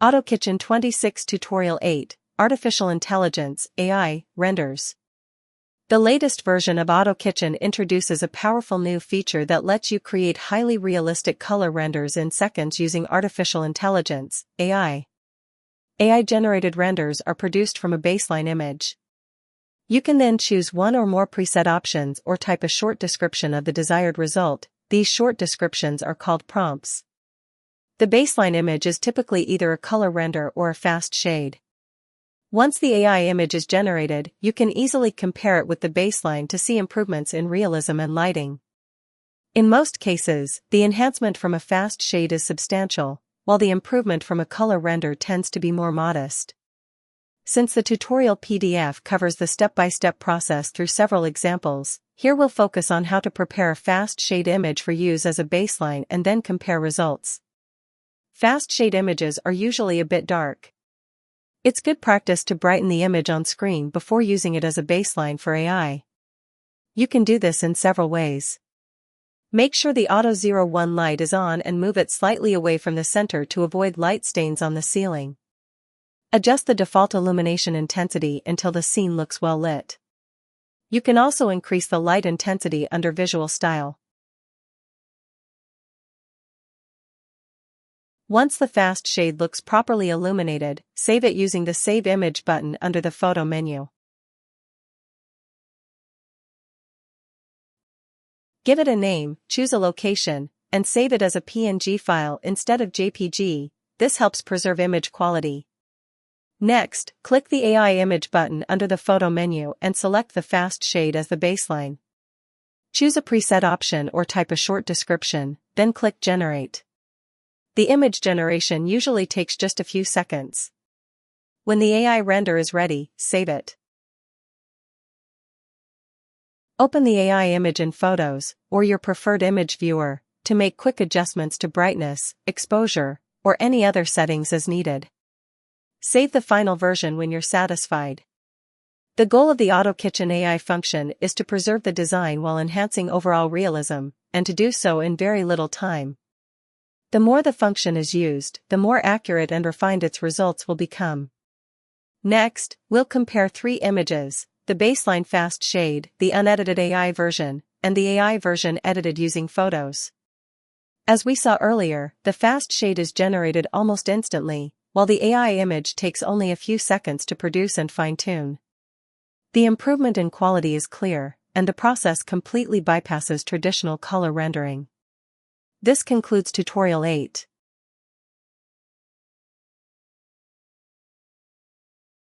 AK26 Tutorial 8, Artificial Intelligence, AI, Renders. The latest version of AutoKitchen introduces a powerful new feature that lets you create highly realistic color renders in seconds using artificial intelligence, AI. AI-generated renders are produced from a baseline image. You can then choose one or more preset options or type a short description of the desired result. These short descriptions are called prompts. The baseline image is typically either a color render or a fast shade. Once the AI image is generated, you can easily compare it with the baseline to see improvements in realism and lighting. In most cases, the enhancement from a fast shade is substantial, while the improvement from a color render tends to be more modest. Since the tutorial PDF covers the step-by-step process through several examples, here we'll focus on how to prepare a fast shade image for use as a baseline and then compare results. Fast shade images are usually a bit dark. It's good practice to brighten the image on screen before using it as a baseline for AI. You can do this in several ways. Make sure the Auto 01 light is on and move it slightly away from the center to avoid light stains on the ceiling. Adjust the default illumination intensity until the scene looks well lit. You can also increase the light intensity under Visual Style. Once the fast shade looks properly illuminated, save it using the Save Image button under the Photo menu. Give it a name, choose a location, and save it as a PNG file instead of JPG. This helps preserve image quality. Next, click the AI Image button under the Photo menu and select the fast shade as the baseline. Choose a preset option or type a short description, then click Generate. The image generation usually takes just a few seconds. When the AI render is ready, save it. Open the AI image in Photos, or your preferred image viewer, to make quick adjustments to brightness, exposure, or any other settings as needed. Save the final version when you're satisfied. The goal of the AutoKitchen AI function is to preserve the design while enhancing overall realism, and to do so in very little time. The more the function is used, the more accurate and refined its results will become. Next, we'll compare three images: the baseline fast shade, the unedited AI version, and the AI version edited using Photos. As we saw earlier, the fast shade is generated almost instantly, while the AI image takes only a few seconds to produce and fine-tune. The improvement in quality is clear, and the process completely bypasses traditional color rendering. This concludes Tutorial 8.